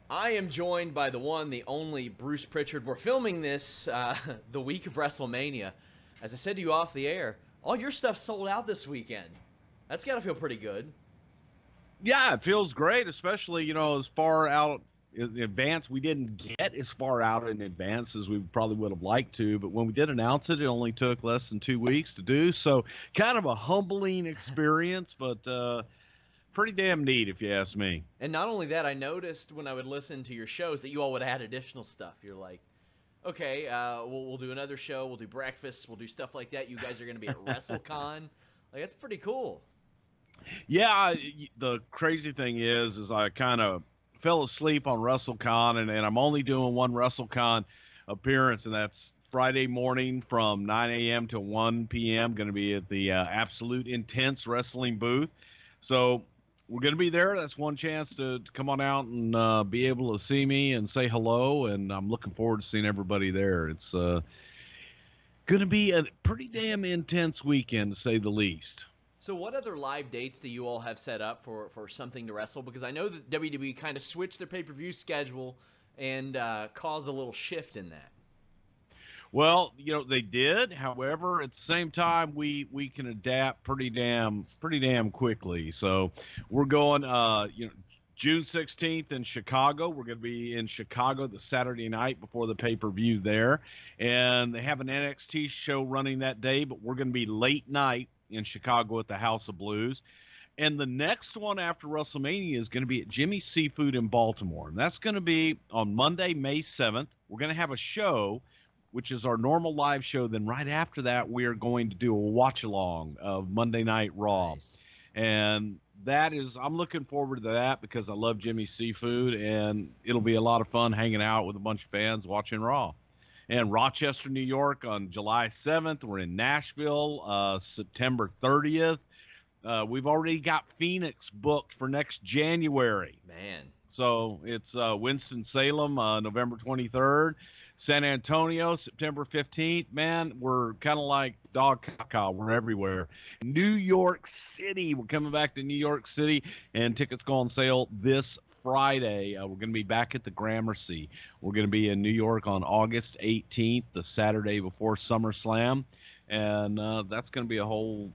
I am joined by the one, the only Bruce Prichard. We're filming this the week of WrestleMania. As I said to you off the air, all your stuff sold out this weekend. That's got to feel pretty good. Yeah, it feels great, especially, as far out in advance. We didn't get as far out in advance as we probably would have liked to, but when we did announce it, it only took less than 2 weeks to do. So kind of a humbling experience, but pretty damn neat if you ask me. And not only that, I noticed when I would listen to your shows that you all would add additional stuff. You're like, okay, we'll do another show, we'll do breakfast, we'll do stuff like that. You guys are going to be at WrestleCon. Like, that's pretty cool. Yeah, the crazy thing is I kind of fell asleep on WrestleCon, and I'm only doing one WrestleCon appearance, and that's Friday morning from 9 a.m. to 1 p.m. Going to be at the Absolute Intense Wrestling booth. So we're going to be there. That's one chance to come on out and be able to see me and say hello, and I'm looking forward to seeing everybody there. It's going to be a pretty damn intense weekend, to say the least. So what other live dates do you all have set up for Something to Wrestle? Because I know that WWE kind of switched their pay-per-view schedule and caused a little shift in that. Well, they did. However, at the same time, we can adapt pretty damn quickly. So we're going, June 16th in Chicago. We're going to be in Chicago the Saturday night before the pay-per-view there. And they have an NXT show running that day, but we're going to be late night in Chicago at the House of Blues. And the next one after WrestleMania is going to be at Jimmy's Seafood in Baltimore. And that's going to be on Monday, May 7th. We're going to have a show, which is our normal live show. Then right after that, we are going to do a watch-along of Monday Night Raw. Nice. And that is, I'm looking forward to that because I love Jimmy's Seafood, and it'll be a lot of fun hanging out with a bunch of fans watching Raw. And Rochester, New York on July 7th. We're in Nashville September 30th. We've already got Phoenix booked for next January. Man. So it's Winston-Salem November 23rd. San Antonio, September 15th. Man, we're kind of like dog caca. We're everywhere. New York City. We're coming back to New York City, and tickets go on sale this Friday. We're going to be back at the Gramercy. We're going to be in New York on August 18th, the Saturday before SummerSlam, and that's going to be a whole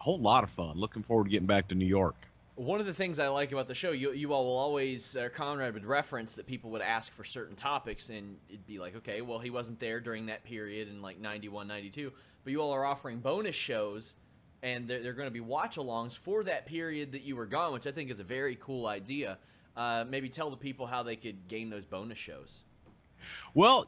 lot of fun. Looking forward to getting back to New York. One of the things I like about the show, you all will always, Conrad would reference that people would ask for certain topics, and it'd be like, okay, well, he wasn't there during that period in like 91, 92, but you all are offering bonus shows, and they're going to be watch-alongs for that period that you were gone, which I think is a very cool idea. Maybe tell the people how they could gain those bonus shows. Well,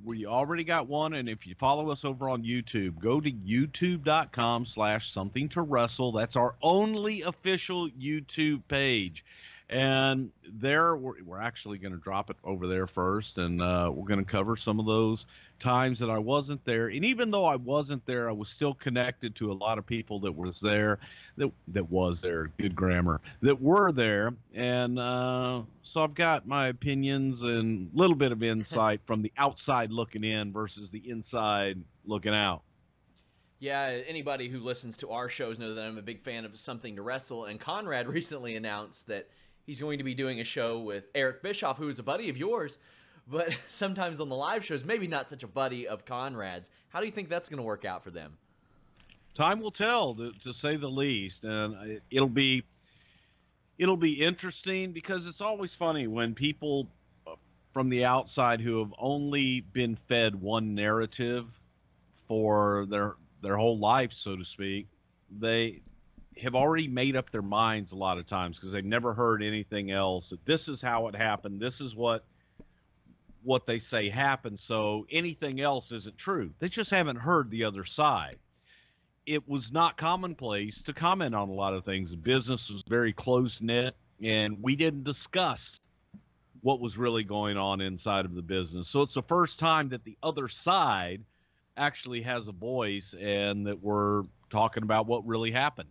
we already got one, and if you follow us over on YouTube, go to youtube.com/somethingtowrestle. That's our only official YouTube page. And there, we're actually going to drop it over there first, and we're going to cover some of those times that I wasn't there. And even though I wasn't there, I was still connected to a lot of people that was there, that was there, good grammar, that were there. And so I've got my opinions and a little bit of insight from the outside looking in versus the inside looking out. Yeah, anybody who listens to our shows knows that I'm a big fan of Something to Wrestle, and Conrad recently announced that he's going to be doing a show with Eric Bischoff, who is a buddy of yours, but sometimes on the live shows, maybe not such a buddy of Conrad's. How do you think that's going to work out for them? Time will tell, to say the least, and it'll be interesting because it's always funny when people from the outside who have only been fed one narrative for their whole life, so to speak, they have already made up their minds a lot of times because they've never heard anything else. That this is how it happened. This is what they say happened. So anything else isn't true. They just haven't heard the other side. It was not commonplace to comment on a lot of things. The business was very close-knit, and we didn't discuss what was really going on inside of the business. So it's the first time that the other side actually has a voice and that we're talking about what really happened.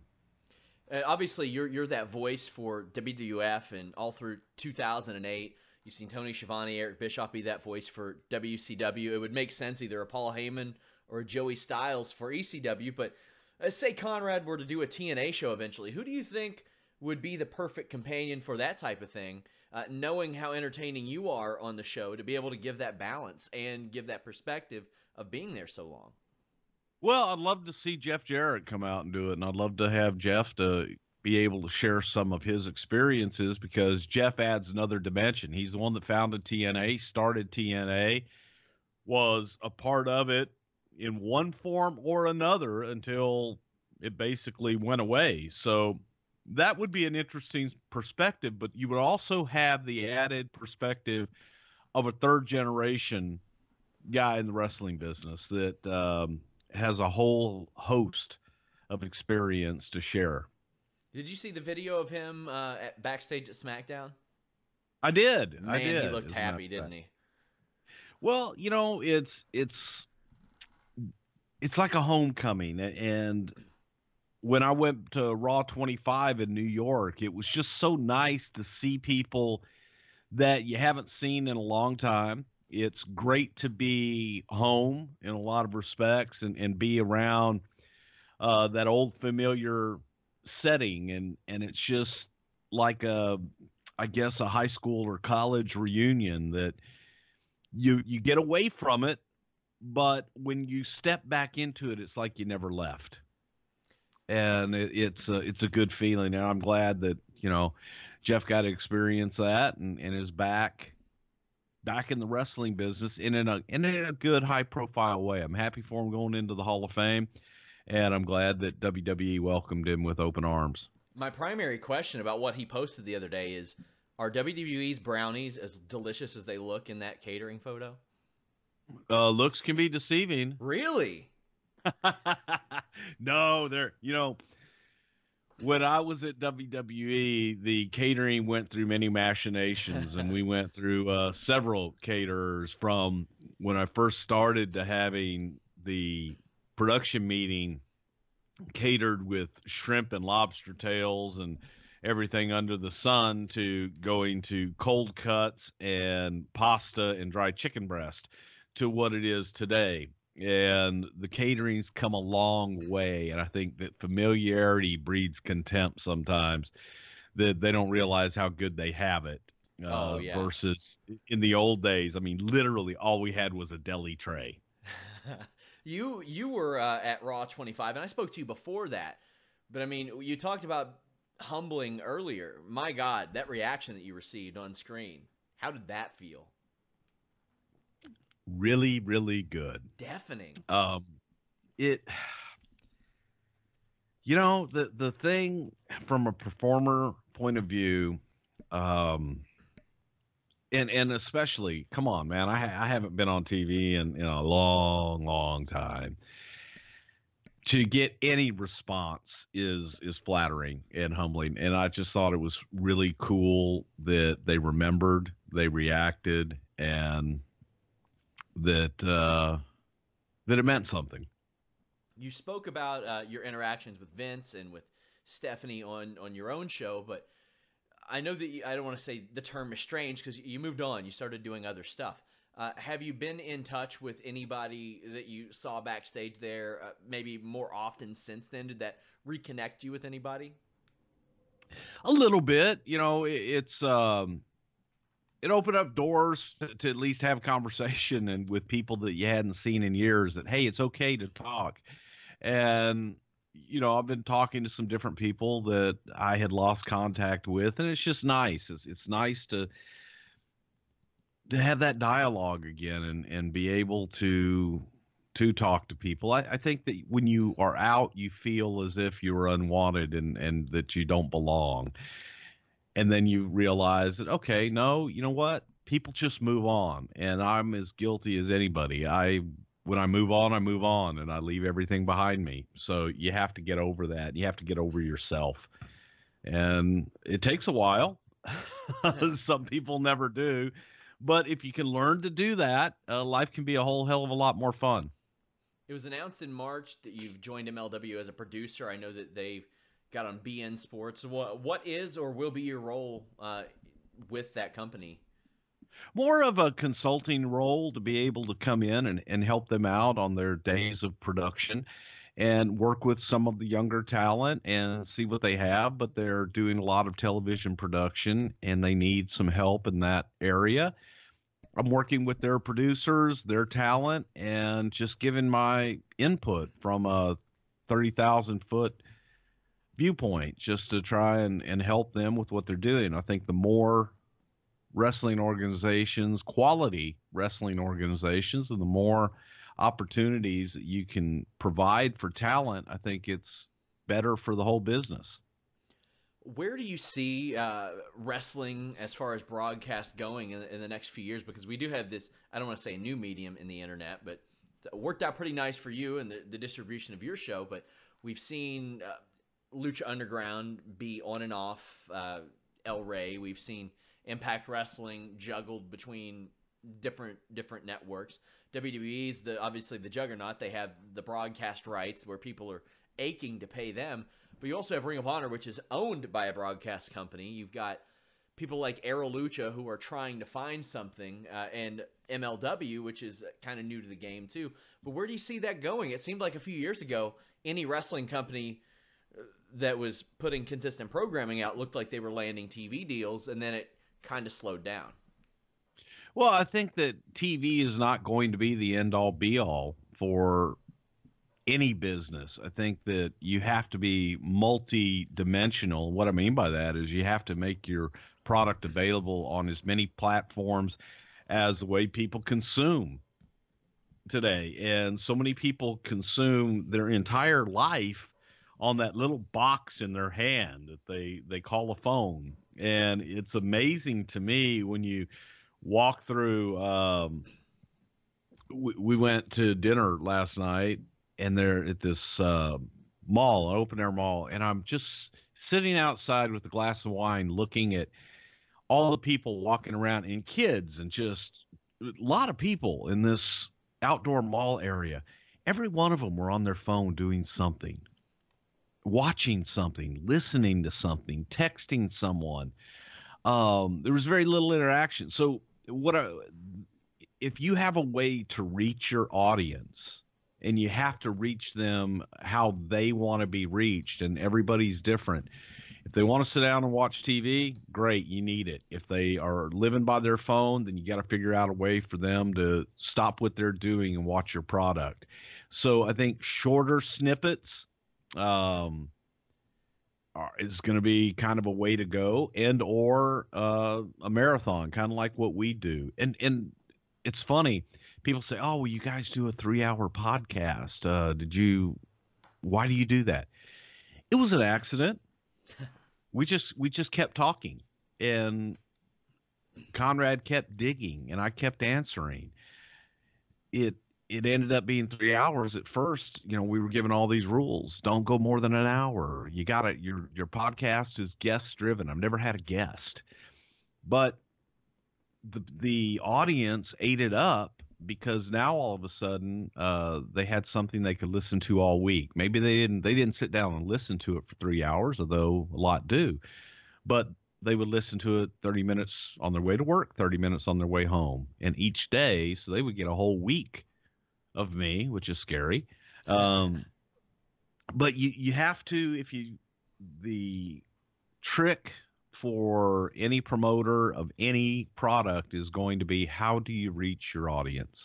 Obviously, you're that voice for WWF, and all through 2008, you've seen Tony Schiavone, Eric Bischoff be that voice for WCW. It would make sense either a Paul Heyman or a Joey Styles for ECW, but say Conrad were to do a TNA show eventually, who do you think would be the perfect companion for that type of thing? knowing how entertaining you are on the show, to be able to give that balance and give that perspective of being there so long. Well, I'd love to see Jeff Jarrett come out and do it, and I'd love to have Jeff to be able to share some of his experiences, because Jeff adds another dimension. He's the one that founded TNA, started TNA, was a part of it in one form or another until it basically went away. So that would be an interesting perspective, but you would also have the added perspective of a third generation guy in the wrestling business that has a whole host of experience to share. Did you see the video of him at backstage at SmackDown? I did. Man, I did. he looked happy, didn't he? Well, it's like a homecoming, and when I went to Raw 25 in New York, it was just so nice to see people that you haven't seen in a long time. It's great to be home in a lot of respects and be around that old familiar setting, and it's just like I guess a high school or college reunion that you get away from it, but when you step back into it, it's like you never left. And it's a good feeling, and I'm glad that Jeff got to experience that and is back in the wrestling business in a good high profile way. I'm happy for him going into the Hall of Fame, and I'm glad that WWE welcomed him with open arms. My primary question about what he posted the other day is, are WWE's brownies as delicious as they look in that catering photo? Looks can be deceiving. Really? No, when I was at WWE, the catering went through many machinations, and we went through several caterers, from when I first started to having the production meeting catered with shrimp and lobster tails and everything under the sun, to going to cold cuts and pasta and dried chicken breast, to what it is today. And the catering's come a long way, and I think that familiarity breeds contempt sometimes, that they don't realize how good they have it. Versus in the old days, I mean, literally all we had was a deli tray. You were at Raw 25, and I spoke to you before that, but I mean, you talked about humbling earlier. My God, that reaction that you received on screen, how did that feel? Really, really good. Deafening. The thing from a performer point of view, and especially, come on, man, I haven't been on TV in a long, long time. To get any response is flattering and humbling, and I just thought it was really cool that they remembered, they reacted, and that it meant something. You spoke about your interactions with Vince and with Stephanie on your own show, but I know that I don't want to say the term estranged, because you moved on. You started doing other stuff. Have you been in touch with anybody that you saw backstage there, maybe more often since then? Did that reconnect you with anybody? A little bit. It opened up doors to at least have conversation and with people that you hadn't seen in years, that, hey, it's okay to talk. And, I've been talking to some different people that I had lost contact with, and it's just nice. It's nice to have that dialogue again and be able to talk to people. I think that when you are out, you feel as if you're unwanted and that you don't belong. And then you realize that, okay, no, you know what? People just move on, and I'm as guilty as anybody. When I move on, and I leave everything behind me. So you have to get over that. You have to get over yourself. And it takes a while. Some people never do. But if you can learn to do that, life can be a whole hell of a lot more fun. It was announced in March that you've joined MLW as a producer. I know that they've got on BN Sports. What is or will be your role with that company? More of a consulting role, to be able to come in and help them out on their days of production, and work with some of the younger talent and see what they have. But they're doing a lot of television production, and they need some help in that area. I'm working with their producers, their talent, and just giving my input from a 30,000-foot viewpoint just to try and help them with what they're doing. I think the more wrestling organizations, quality wrestling organizations, and the more opportunities that you can provide for talent, I think it's better for the whole business. Where do you see wrestling as far as broadcast going in the next few years? Because we do have this, I don't want to say a new medium in the internet, but it worked out pretty nice for you and the distribution of your show. But we've seen Lucha Underground be on and off El Rey. We've seen Impact Wrestling juggled between different networks. WWE is obviously the juggernaut. They have the broadcast rights where people are aching to pay them. But you also have Ring of Honor, which is owned by a broadcast company. You've got people like Aero Lucha who are trying to find something, and MLW, which is kind of new to the game too. But where do you see that going? It seemed like a few years ago, any wrestling company that was putting consistent programming out looked like they were landing TV deals, and then it kind of slowed down. Well, I think that TV is not going to be the end-all, be-all for any business. I think that you have to be multi-dimensional. What I mean by that is you have to make your product available on as many platforms as the way people consume today. And so many people consume their entire life on that little box in their hand that they call a phone. And it's amazing to me when you walk through we went to dinner last night, and they're at this mall, open-air mall, and I'm just sitting outside with a glass of wine looking at all the people walking around, and kids, and just a lot of people in this outdoor mall area. Every one of them were on their phone doing something, watching something, listening to something, texting someone. There was very little interaction. So if you have a way to reach your audience, and you have to reach them how they want to be reached, and everybody's different. If they want to sit down and watch TV, great, you need it. If they are living by their phone, then you got to figure out a way for them to stop what they're doing and watch your product. So I think shorter snippets is going to be kind of a way to go, and or a marathon, kind of like what we do. And it's funny. People say, "Oh, well, you guys do a 3-hour podcast. Why do you do that?" It was an accident. We just kept talking, and Conrad kept digging, and I kept answering. It ended up being 3 hours at first. We were given all these rules. Don't go more than an hour. You got it. Your podcast is guest driven. I've never had a guest, but the audience ate it up, because now all of a sudden they had something they could listen to all week. Maybe they didn't sit down and listen to it for 3 hours, although a lot do, but they would listen to it 30 minutes on their way to work, 30 minutes on their way home, and each day, so they would get a whole week of me, which is scary. But you have to, the trick for any promoter of any product is going to be, how do you reach your audience?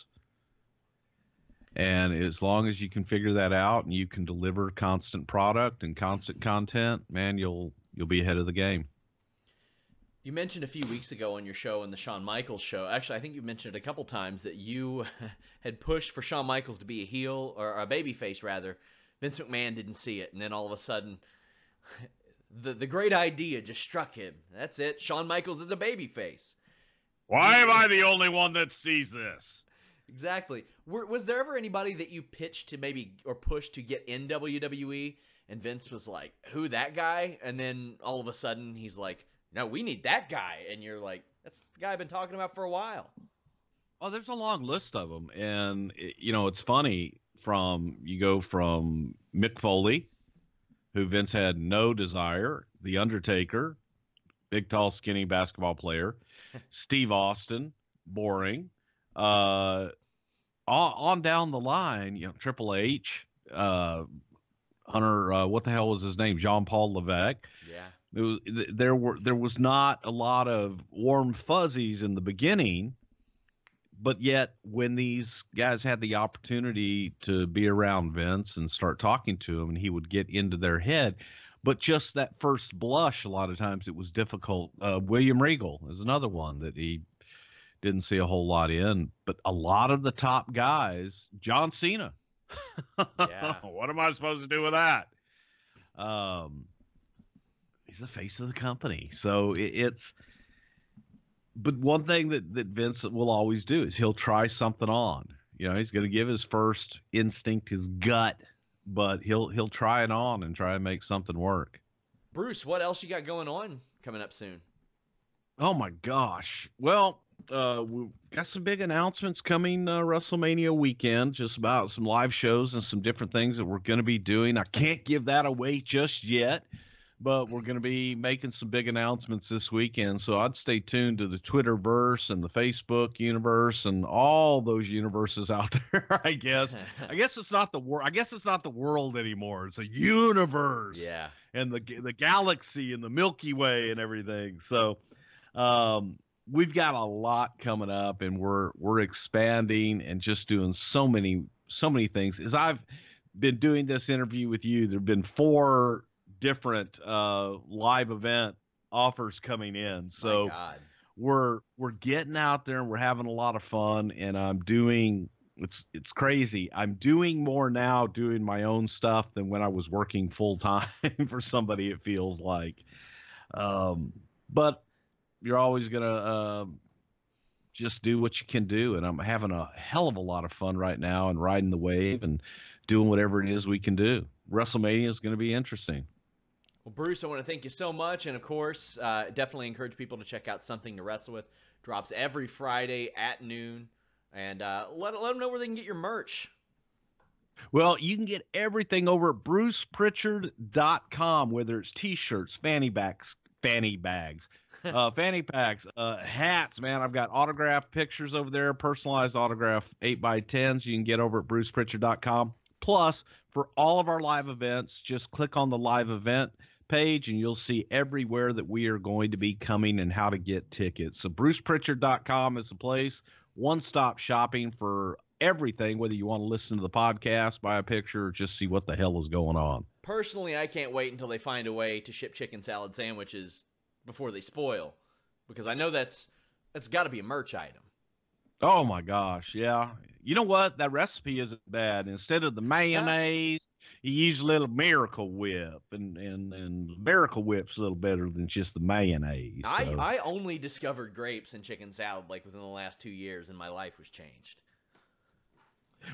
And as long as you can figure that out and you can deliver constant product and constant content, man, you'll be ahead of the game. You mentioned a few weeks ago on your show, and the Shawn Michaels show, actually I think you mentioned it a couple times, that you had pushed for Shawn Michaels to be a heel, or a babyface rather. Vince McMahon didn't see it, and then all of a sudden the great idea just struck him. That's it. Shawn Michaels is a babyface. Why am I the only one that sees this? Exactly. Was there ever anybody that you pitched to maybe, or pushed to get in WWE, and Vince was like, "Who, that guy?" And then all of a sudden he's like, "No, we need that guy." And you're like, "That's the guy I've been talking about for a while." Well, there's a long list of them. And, it's funny, you go from Mick Foley, who Vince had no desire, The Undertaker, big, tall, skinny basketball player, Steve Austin, boring, on down the line, Triple H, Hunter, what the hell was his name? Jean-Paul Levesque. Yeah. There was not a lot of warm fuzzies in the beginning, but yet when these guys had the opportunity to be around Vince and start talking to him, and he would get into their head, but just that first blush, a lot of times it was difficult. William Regal is another one that he didn't see a whole lot in, but a lot of the top guys, John Cena. Yeah. What am I supposed to do with that? He's the face of the company. So but one thing that Vince will always do is he'll try something on. You know, he's going to give his first instinct, his gut, but he'll try it on and try and make something work. Bruce, what else you got going on coming up soon? Oh my gosh. Well, we've got some big announcements coming WrestleMania weekend, just about some live shows and some different things that we're going to be doing. I can't give that away just yet, but we're going to be making some big announcements this weekend. So I'd stay tuned to the Twitterverse and the Facebook universe and all those universes out there. I guess it's not the world. I guess it's not the world anymore. It's a universe. Yeah. And the galaxy and the Milky Way and everything. So we've got a lot coming up, and we're expanding and just doing so many things. As I've been doing this interview with you, there have been 4 different live event offers coming in. So we're getting out there and we're having a lot of fun, and I'm doing it's crazy. I'm doing more now doing my own stuff than when I was working full time for somebody, it feels like. But you're always going to just do what you can do, and I'm having a hell of a lot of fun right now and riding the wave and doing whatever it is we can do. WrestleMania is going to be interesting. Well, Bruce, I want to thank you so much, and of course, definitely encourage people to check out Something to Wrestle With. Drops every Friday at noon, and let them know where they can get your merch. Well, you can get everything over at brucepritchard.com, whether it's T-shirts, fanny packs, fanny packs, hats, man. I've got autographed pictures over there, personalized autograph 8x10s you can get over at brucepritchard.com. Plus, for all of our live events, just click on the live event page, and you'll see everywhere that we are going to be coming and how to get tickets. So brucepritchard.com is the place, one-stop shopping for everything, whether you want to listen to the podcast, buy a picture, or just see what the hell is going on. Personally, I can't wait until they find a way to ship chicken salad sandwiches before they spoil, because I know that's got to be a merch item. Oh my gosh, yeah. You know what? That recipe isn't bad. Instead of the mayonnaise, you use a little Miracle Whip, and Miracle Whip's a little better than just the mayonnaise. So. I only discovered grapes in chicken salad like within the last 2 years, and my life was changed.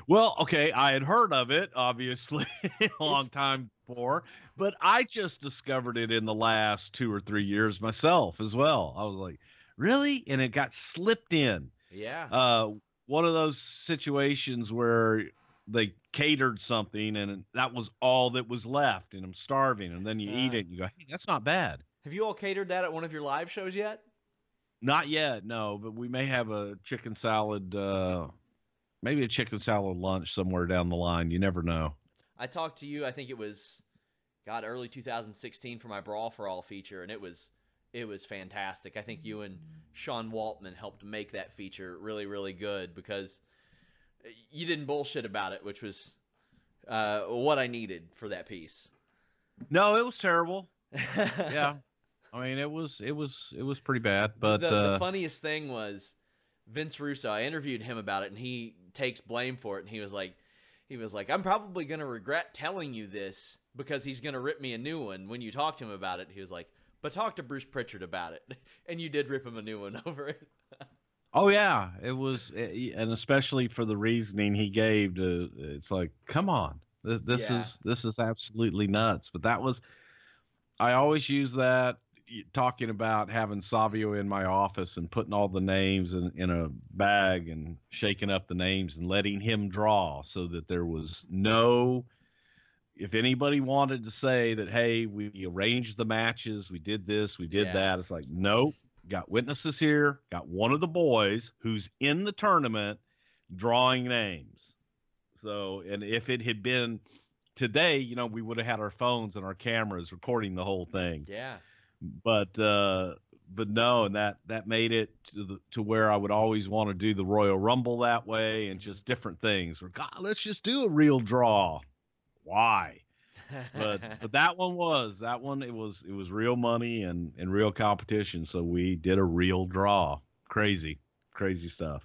Well, okay, I had heard of it, obviously, a long time before, but I just discovered it in the last 2 or 3 years myself as well. I was like, really? And it got slipped in. Yeah. One of those situations where they catered something, and that was all that was left, and I'm starving, and then you eat it, and you go, hey, that's not bad. Have you all catered that at one of your live shows yet? Not yet, no, but we may have a chicken salad maybe a chicken salad lunch somewhere down the line. You never know. I talked to you, I think it was, early 2016 for my Brawl for All feature, and it was fantastic. I think you and Sean Waltman helped make that feature really, really good because you didn't bullshit about it, which was what I needed for that piece. No, it was terrible. Yeah. I mean, it was pretty bad, but the funniest thing was Vince Russo. I interviewed him about it, and he takes blame for it. And he was like, I'm probably going to regret telling you this because he's going to rip me a new one when you talk to him about it. He was like, but talk to Bruce Prichard about it. And you did rip him a new one over it. Oh, yeah. It was, and especially for the reasoning he gave, it's like, come on. This is absolutely nuts. But that was, I always use that, talking about having Savio in my office and putting all the names in a bag and shaking up the names and letting him draw so that there was no, if anybody wanted to say that, hey, we arranged the matches, we did this, we did that, it's like, nope, got witnesses here, got one of the boys who's in the tournament drawing names. So, and if it had been today, we would have had our phones and our cameras recording the whole thing. Yeah. But no, and that made it to where I would always want to do the Royal Rumble that way, and just different things. Or God, let's just do a real draw. Why? But that one it was real money and real competition. So we did a real draw. Crazy stuff.